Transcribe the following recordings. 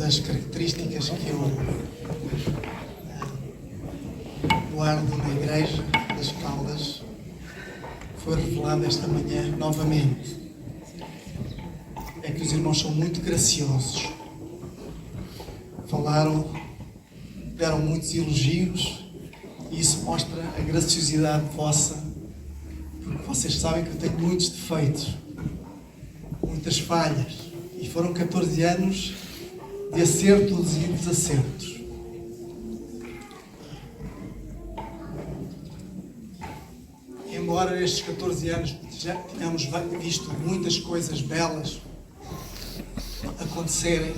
das características que eu guardo na Igreja das Caldas foi revelado esta manhã novamente. É que os irmãos são muito graciosos. Deram muitos elogios e isso mostra a graciosidade vossa, porque vocês sabem que eu tenho muitos defeitos, muitas falhas, e foram 14 anos de acertos e desacertos. Embora nestes 14 anos já tenhamos visto muitas coisas belas acontecerem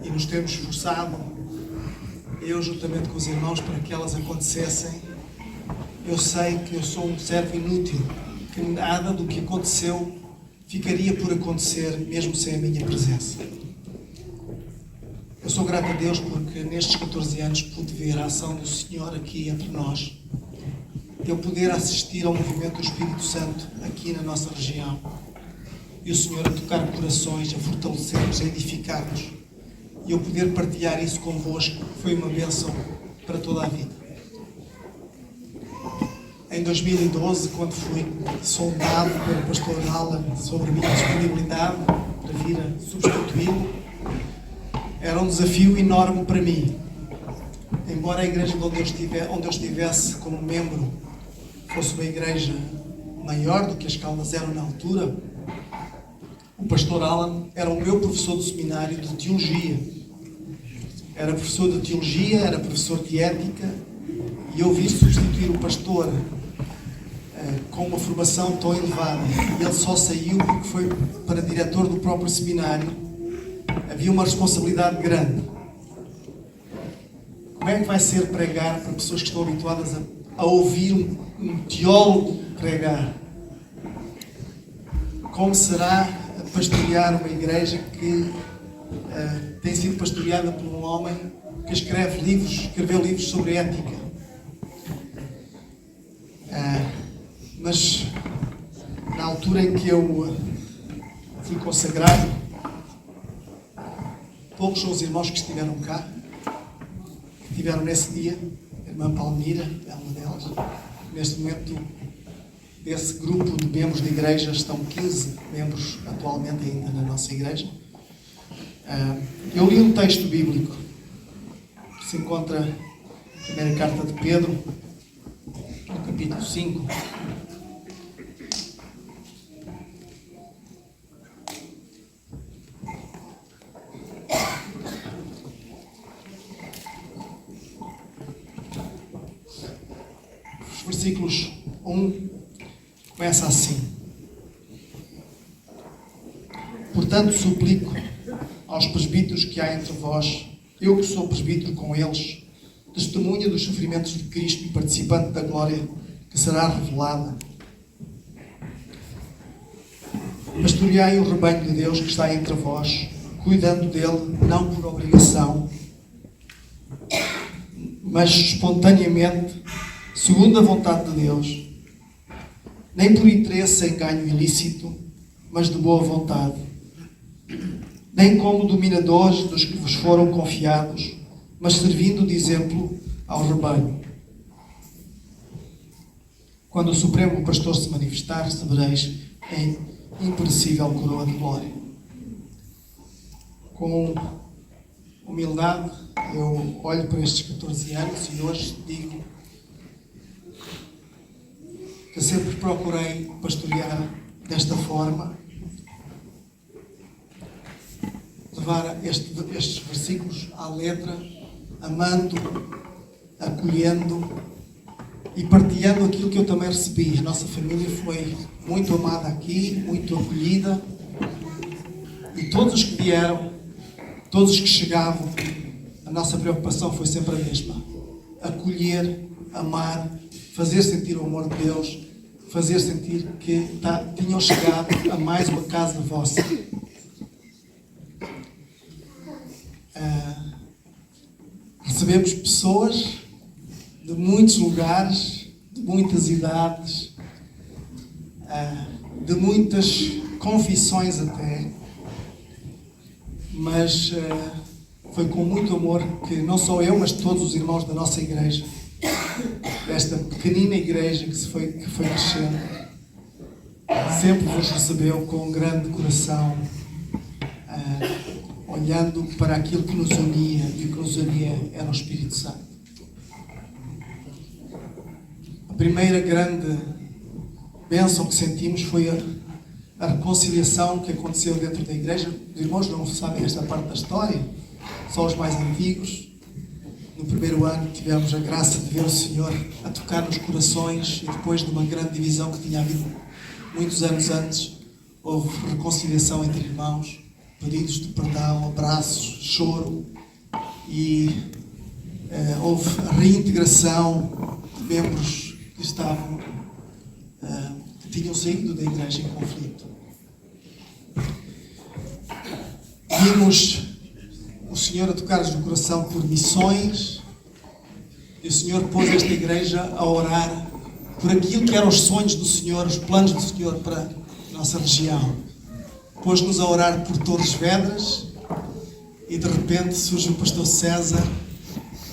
e nos temos esforçado, eu juntamente com os irmãos, para que elas acontecessem, eu sei que eu sou um servo inútil, que nada do que aconteceu ficaria por acontecer mesmo sem a minha presença. Eu sou grato a Deus porque nestes 14 anos pude ver a ação do Senhor aqui entre nós, eu poder assistir ao movimento do Espírito Santo aqui na nossa região e o Senhor a tocar corações, a fortalecer-nos, a edificar-nos, e eu poder partilhar isso convosco foi uma bênção para toda a vida. Em 2012, quando fui sondado pelo pastor Alan sobre a minha disponibilidade para vir a substituí-lo, era um desafio enorme para mim. Embora a igreja onde eu estivesse como membro fosse uma igreja maior do que as Caldas eram na altura, o pastor Alan era o meu professor do seminário de teologia. Era professor de teologia, era professor de ética, e eu vi substituir o pastor com uma formação tão elevada. Ele só saiu porque foi para diretor do próprio seminário. Havia uma responsabilidade grande. Como é que vai ser pregar para pessoas que estão habituadas a ouvir um teólogo pregar? Como será pastorear uma igreja que tem sido pastoreada por um homem que escreveu livros sobre ética? Mas na altura em que eu fui consagrado, poucos são os irmãos que estiveram cá, que estiveram nesse dia. A irmã Palmira é uma delas. Neste momento, desse grupo de membros da igreja, estão 15 membros atualmente ainda na nossa igreja. Eu li um texto bíblico que se encontra na primeira carta de Pedro, no capítulo 5. Os versículos 1 começa assim: Portanto, suplico aos presbíteros que há entre vós, eu que sou presbítero com eles, testemunha dos sofrimentos de Cristo e participante da glória que será revelada. Pastoreai o rebanho de Deus que está entre vós, cuidando dele, não por obrigação, mas espontaneamente, segundo a vontade de Deus, nem por interesse em ganho ilícito, mas de boa vontade, nem como dominadores dos que vos foram confiados, mas servindo de exemplo ao rebanho. Quando o Supremo Pastor se manifestar, recebereis em imperecível coroa de glória. Com humildade, eu olho para estes 14 anos e hoje digo que sempre procurei pastorear desta forma, levar estes versículos à letra, amando, acolhendo e partilhando aquilo que eu também recebi. A nossa família foi muito amada aqui, muito acolhida, e todos os que vieram, todos os que chegavam, a nossa preocupação foi sempre a mesma: acolher, amar, fazer sentir o amor de Deus, fazer sentir que tinham chegado a mais uma casa vossa. Recebemos pessoas de muitos lugares, de muitas idades, de muitas confissões até, mas foi com muito amor que não só eu, mas todos os irmãos da nossa igreja, desta pequenina igreja que foi crescendo, sempre vos recebeu com um grande coração, olhando para aquilo que nos unia, e o que nos unia era o Espírito Santo. A primeira grande bênção que sentimos foi a reconciliação que aconteceu dentro da igreja. Os irmãos não sabem esta parte da história, só os mais antigos. No primeiro ano tivemos a graça de ver o Senhor a tocar nos corações, e depois de uma grande divisão que tinha havido muitos anos antes, houve reconciliação entre irmãos, pedidos de perdão, abraços, choro, e houve reintegração de membros que estavam, que tinham saído da igreja em conflito. Vimos o Senhor a tocar-nos no coração por missões, e o Senhor pôs esta igreja a orar por aquilo que eram os sonhos do Senhor, os planos do Senhor para a nossa região. Pôs-nos a orar por Torres Vedras, e de repente surge o pastor César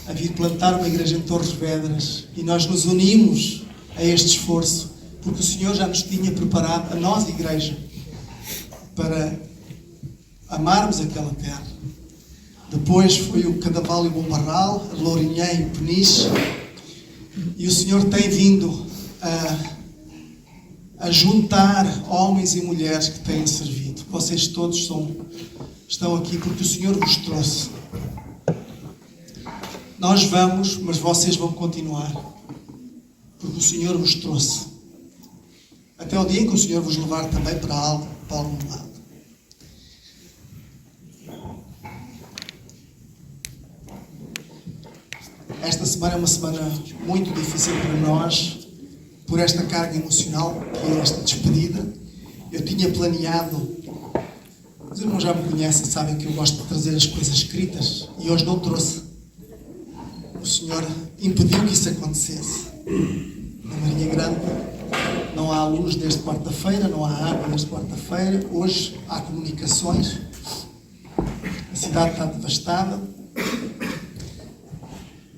a vir plantar uma igreja em Torres Vedras, e nós nos unimos a este esforço, porque o Senhor já nos tinha preparado, a nós, igreja, para amarmos aquela terra. Depois foi o Cadaval e o Bombarral, a Lourinhã e o Peniche, e o Senhor tem vindo a juntar homens e mulheres que têm servido. Vocês todos estão aqui porque o Senhor vos trouxe. Nós vamos, mas vocês vão continuar, porque o Senhor vos trouxe. Até o dia em que o Senhor vos levar também para algum lado. Esta semana é uma semana muito difícil para nós, por esta carga emocional, que é esta despedida. Eu tinha planeado, os irmãos já me conhecem, sabem que eu gosto de trazer as coisas escritas, e hoje não trouxe. O Senhor impediu que isso acontecesse. Na Marinha Grande não há luz desde quarta-feira, não há água desde quarta-feira. Hoje há comunicações, a cidade está devastada,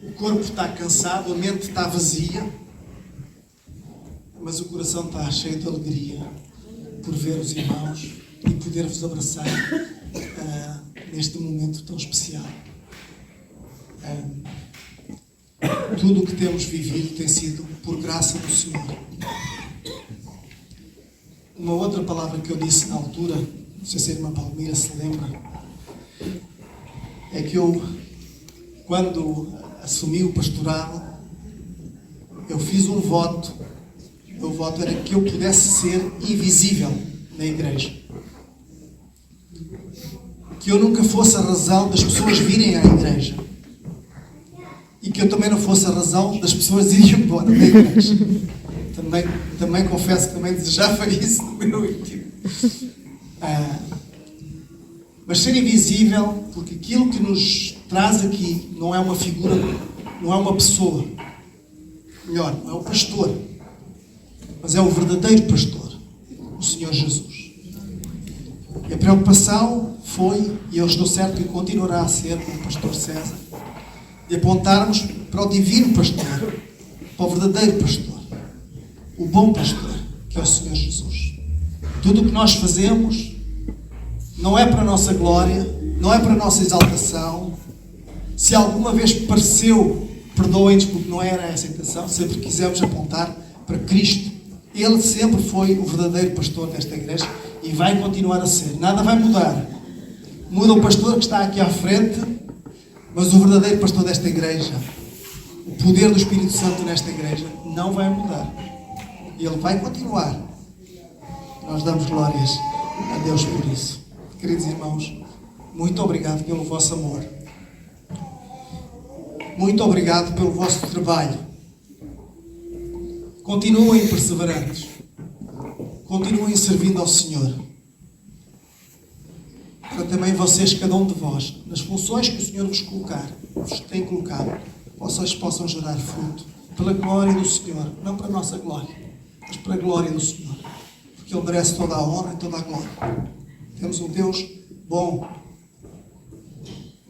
o corpo está cansado, a mente está vazia, mas o coração está cheio de alegria por ver os irmãos e poder-vos abraçar neste momento tão especial. Tudo o que temos vivido tem sido por graça do Senhor. Uma outra palavra que eu disse na altura, não sei se a irmã Palmira se lembra, é que eu, quando assumi o pastorado, eu fiz um voto. O meu voto era que eu pudesse ser invisível na igreja. Que eu nunca fosse a razão das pessoas virem à igreja. E que eu também não fosse a razão das pessoas irem embora da igreja. Também confesso que também desejava isso no meu íntimo. Mas ser invisível, porque aquilo que nos traz aqui não é uma figura, não é uma pessoa. Melhor, não é o pastor, mas é o verdadeiro pastor, o Senhor Jesus. E a preocupação foi, e eu estou certo que continuará a ser, com o pastor César, de apontarmos para o divino pastor, para o verdadeiro pastor, o bom pastor, que é o Senhor Jesus. Tudo o que nós fazemos não é para a nossa glória, não é para a nossa exaltação. Se alguma vez pareceu, perdoem-nos porque não era essa a intenção, sempre quisemos apontar para Cristo. Ele sempre foi o verdadeiro pastor desta igreja e vai continuar a ser. Nada vai mudar. Muda o pastor que está aqui à frente, mas o verdadeiro pastor desta igreja, o poder do Espírito Santo nesta igreja, não vai mudar. Ele vai continuar. Nós damos glórias a Deus por isso. Queridos irmãos, muito obrigado pelo vosso amor. Muito obrigado pelo vosso trabalho. Continuem perseverantes. Continuem servindo ao Senhor. Para também vocês, cada um de vós, nas funções que o Senhor vos tem colocado, vocês possam gerar fruto pela glória do Senhor. Não para a nossa glória, mas para a glória do Senhor. Porque Ele merece toda a honra e toda a glória. Temos um Deus bom,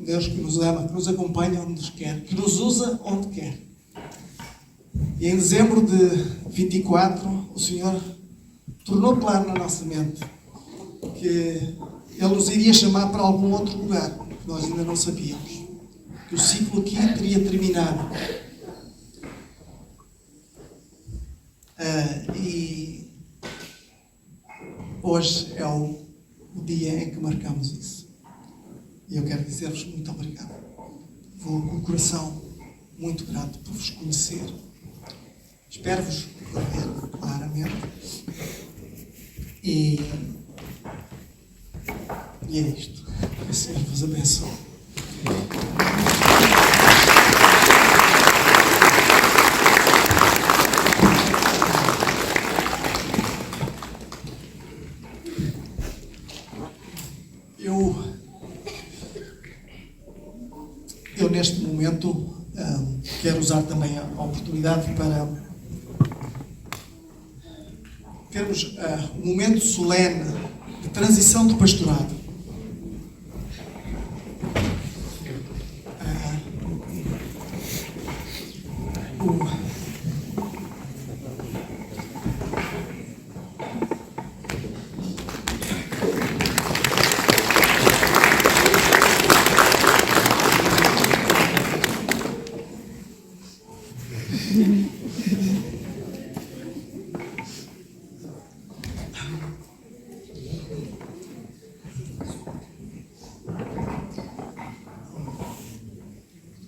Deus que nos ama, que nos acompanha onde nos quer, que nos usa onde quer. E em dezembro de 24, o Senhor tornou claro na nossa mente que Ele nos iria chamar para algum outro lugar, que nós ainda não sabíamos. Que o ciclo aqui teria terminado. E hoje é o dia em que marcamos isso. E eu quero dizer-vos muito obrigado. Vou com o coração muito grato por vos conhecer. Espero-vos ver claramente. E é isto. Que o Senhor vos abençoe. Eu neste momento quero usar também a oportunidade para termos um momento solene de transição de pastorado.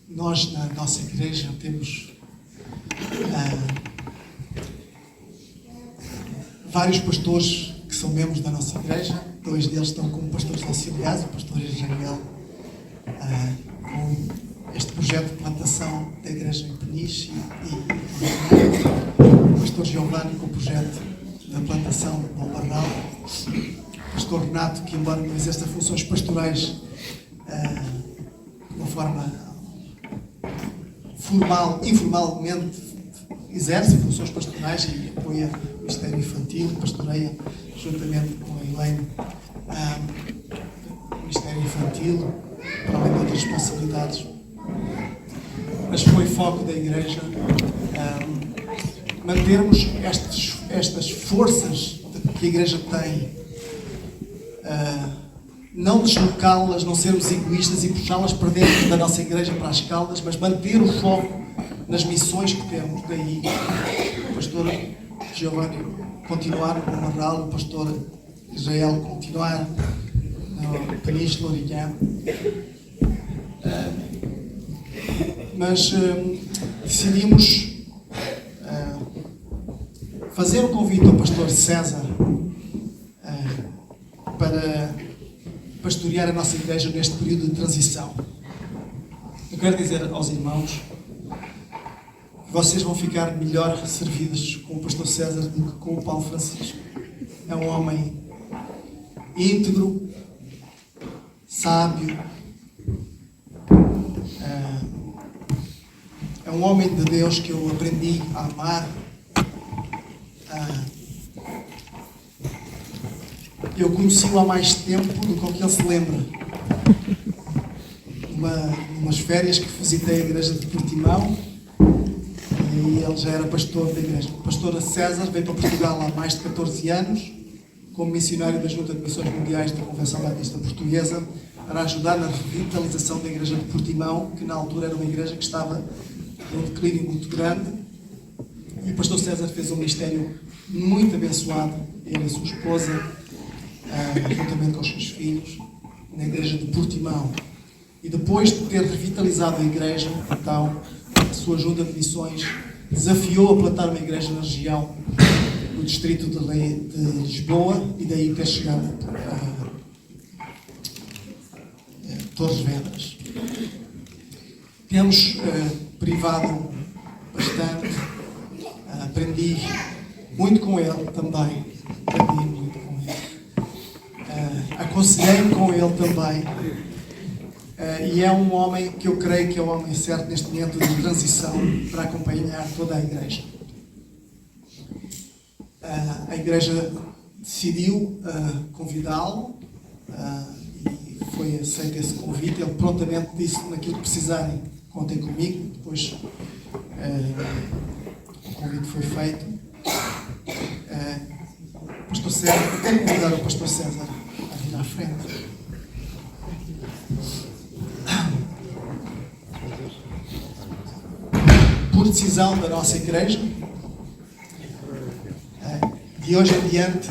Nós, na nossa igreja, temos vários pastores que são membros da nossa igreja. 2 deles estão como pastores auxiliares, o pastor Israel, com este projeto de plantação da igreja em Peniche, e o pastor Giovanni com o projeto da plantação do Albarral, o pastor Renato, que embora não exerça funções pastorais de uma forma informalmente exerce funções pastorais e apoia o Ministério Infantil, pastoreia juntamente com a Elaine o Ministério Infantil, para além de outras responsabilidades. Mas foi foco da Igreja mantermos estas forças que a Igreja tem, não deslocá-las, não sermos egoístas e puxá-las para dentro da nossa igreja, para as Caldas, mas manter o foco nas missões que temos. Daí o pastor Giovanni continuar no Marral, o pastor Israel continuar no Peniche, Lourinhã. Mas decidimos fazer um convite ao pastor César para pastorear a nossa igreja neste período de transição. Eu quero dizer aos irmãos que vocês vão ficar melhor servidos com o pastor César do que com o Paulo Francisco. É um homem íntegro, sábio, é um homem de Deus que eu aprendi a amar. Eu conheci-o há mais tempo do que o que ele se lembra. Umas férias que visitei a igreja de Portimão, e ele já era pastor da igreja. O pastor César veio para Portugal há mais de 14 anos, como missionário da Junta de Missões Mundiais da Convenção Batista Portuguesa, para ajudar na revitalização da igreja de Portimão, que na altura era uma igreja que estava num declínio muito grande. E o pastor César fez um ministério muito abençoado, ele e a sua esposa, juntamente com os seus filhos, na igreja de Portimão. E depois de ter revitalizado a igreja, então, a sua junta de missões desafiou a plantar uma igreja na região do distrito de Lisboa, e daí ter chegado a Torres Vedras. Temos privado bastante, aprendi muito com ele também, aconselhei-me com ele também, e é um homem que eu creio que é o homem certo neste momento de transição para acompanhar toda a igreja. A igreja decidiu convidá-lo, e foi aceito esse convite. Ele prontamente disse: naquilo que precisarem, contem comigo. Depois o convite foi feito. Pastor César, eu quero convidar o Pastor César a vir à frente. Por decisão da nossa igreja, de hoje em diante,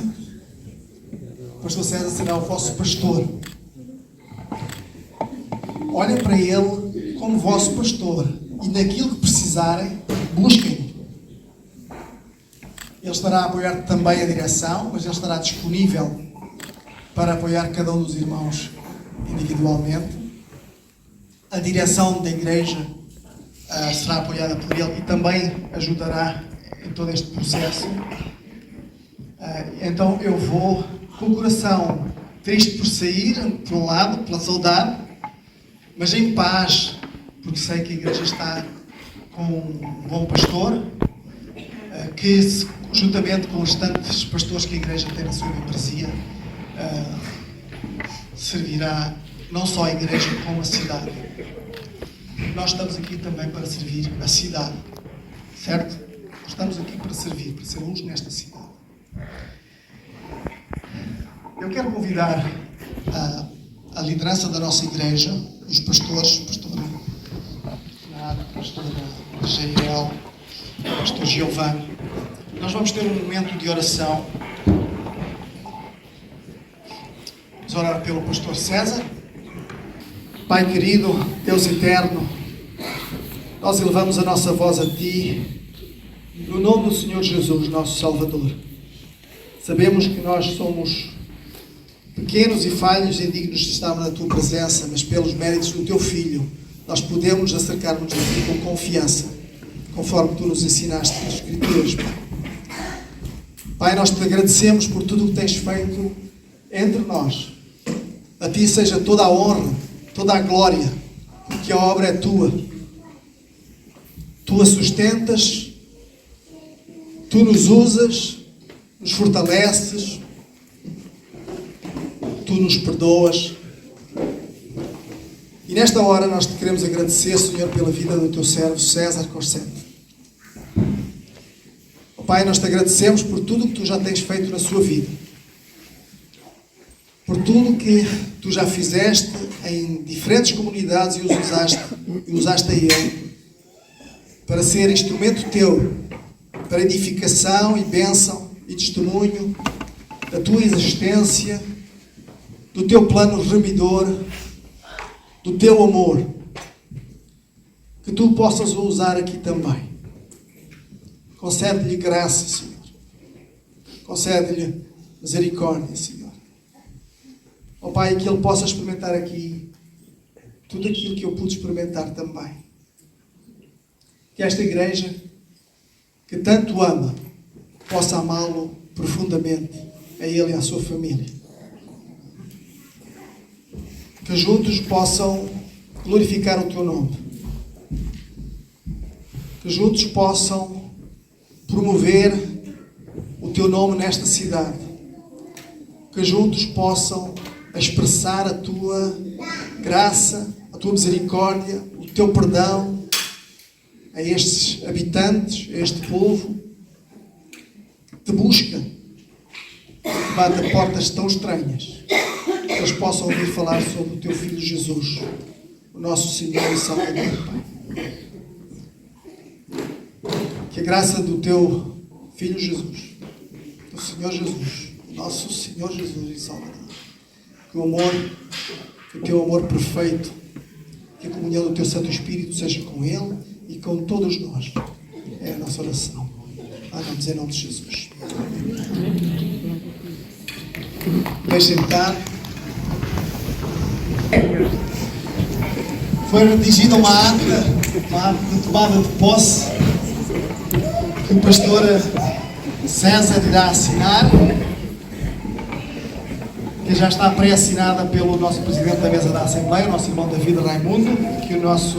o Pastor César será o vosso pastor. Olhem para ele como vosso pastor e naquilo que precisarem, busquem. Ele estará a apoiar também a direção, mas ele estará disponível para apoiar cada um dos irmãos individualmente. A direção da igreja será apoiada por ele e também ajudará em todo este processo. Então eu vou com o coração triste por sair, por um lado, pela saudade, mas em paz, porque sei que a igreja está com um bom pastor, que juntamente com os tantos pastores que a igreja tem na sua membresia, servirá não só a igreja como a cidade. Nós estamos aqui também para servir a cidade, certo? Estamos aqui para servir, para ser luz nesta cidade. Eu quero convidar a liderança da nossa igreja, os pastores, pastora Renato, pastora Jairel, pastor Giovanni. Nós vamos ter um momento de oração. Vamos orar pelo pastor César. Pai querido, Deus eterno, nós elevamos a nossa voz a Ti, no nome do Senhor Jesus, nosso Salvador. Sabemos que nós somos pequenos e falhos e indignos de estarmos na Tua presença, mas pelos méritos do Teu Filho, nós podemos acercar-nos a Ti com confiança, conforme Tu nos ensinaste nas Escrituras, Pai. Pai, nós Te agradecemos por tudo o que Tens feito entre nós. A Ti seja toda a honra, toda a glória, porque a obra é Tua. Tu a sustentas, Tu nos usas, nos fortaleces, Tu nos perdoas. E nesta hora nós Te queremos agradecer, Senhor, pela vida do Teu servo César Corsente. Oh, Pai, nós Te agradecemos por tudo o que Tu já tens feito na sua vida. Por tudo que Tu já fizeste em diferentes comunidades e usaste a Ele para ser instrumento Teu, para edificação e bênção e testemunho da Tua existência, do Teu plano remidor, do Teu amor. Que Tu possas o usar aqui também. Concede-lhe graça, Senhor. Concede-lhe misericórdia, Senhor. Ó Pai, que Ele possa experimentar aqui tudo aquilo que eu pude experimentar também. Que esta igreja, que tanto ama, possa amá-lo profundamente, a ele e à sua família. Que juntos possam glorificar o Teu nome. Que juntos possam promover o Teu nome nesta cidade. Que juntos possam expressar a Tua graça, a Tua misericórdia, o Teu perdão a estes habitantes, a este povo que Te busca, que bate a portas tão estranhas, que eles possam ouvir falar sobre o Teu Filho Jesus, o nosso Senhor e Salvador, Pai. Que a graça do Teu Filho Jesus, do Senhor Jesus, nosso Senhor Jesus e Salvador, que o amor, que o Teu amor perfeito, que a comunhão do Teu Santo Espírito seja com Ele e com todos nós. É a nossa oração. Oramos em nome de Jesus. Deixem estar. Foi redigida uma ata de tomada de posse que o pastor César irá assinar, que já está pré-assinada pelo nosso presidente da mesa da Assembleia, o nosso irmão David Raimundo, que o nosso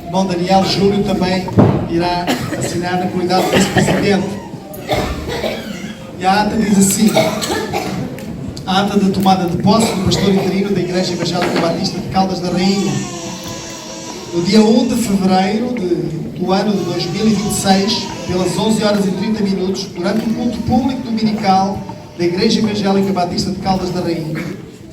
irmão Daniel Júlio também irá assinar na qualidade de vice-presidente. E a ata diz assim: A ata da tomada de posse do pastor interino da Igreja Evangélica Batista de Caldas da Rainha. No dia 1 de fevereiro do ano de 2026, pelas 11 horas e 30 minutos, durante o culto público dominical da Igreja Evangélica Batista de Caldas da Rainha,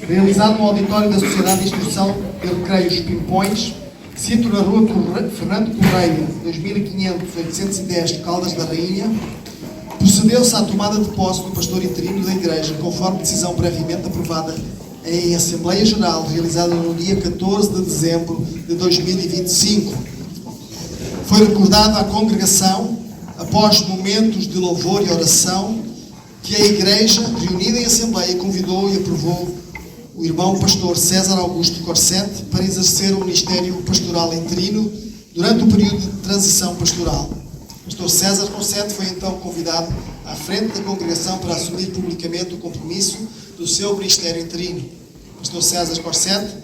realizado no auditório da Sociedade de Instrução de Recreios Pimpões, sito na rua Fernando Correia, 2500-810, Caldas da Rainha, procedeu-se à tomada de posse do pastor interino da Igreja, conforme decisão previamente aprovada em Assembleia Geral, realizada no dia 14 de dezembro de 2025. Foi recordado à congregação, após momentos de louvor e oração, que a Igreja, reunida em Assembleia, convidou e aprovou o irmão pastor César Augusto Corsete para exercer o ministério pastoral interino durante o período de transição pastoral. O pastor César Corsete foi então convidado à frente da congregação para assumir publicamente o compromisso do seu ministério interino. O pastor César Corsete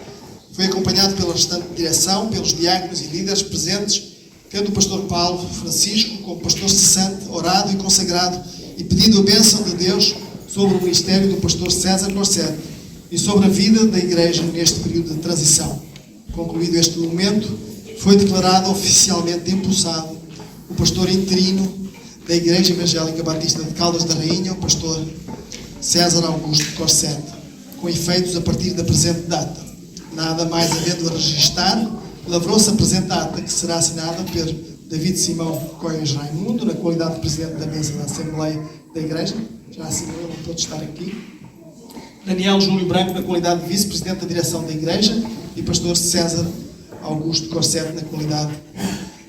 foi acompanhado pela restante direção, pelos diáconos e líderes presentes, tendo o pastor Paulo Francisco como pastor cessante, orado e consagrado e pedido a bênção de Deus sobre o ministério do pastor César Corsete e sobre a vida da Igreja neste período de transição. Concluído este momento, foi declarado oficialmente impulsado o pastor interino da Igreja Evangélica Batista de Caldas da Rainha, o pastor César Augusto Corsete, com efeitos a partir da presente data. Nada mais havendo a registrar, lavrou-se a presente ata, que será assinada por David Simão Coias Raimundo, na qualidade de presidente da mesa da Assembleia da Igreja. Já assinou, não pode estar aqui. Daniel Júlio Branco, na qualidade de vice-presidente da direção da Igreja, e pastor César Augusto Corsete, na qualidade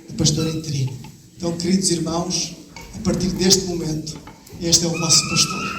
de pastor interino. Então, queridos irmãos, a partir deste momento, este é o vosso pastor.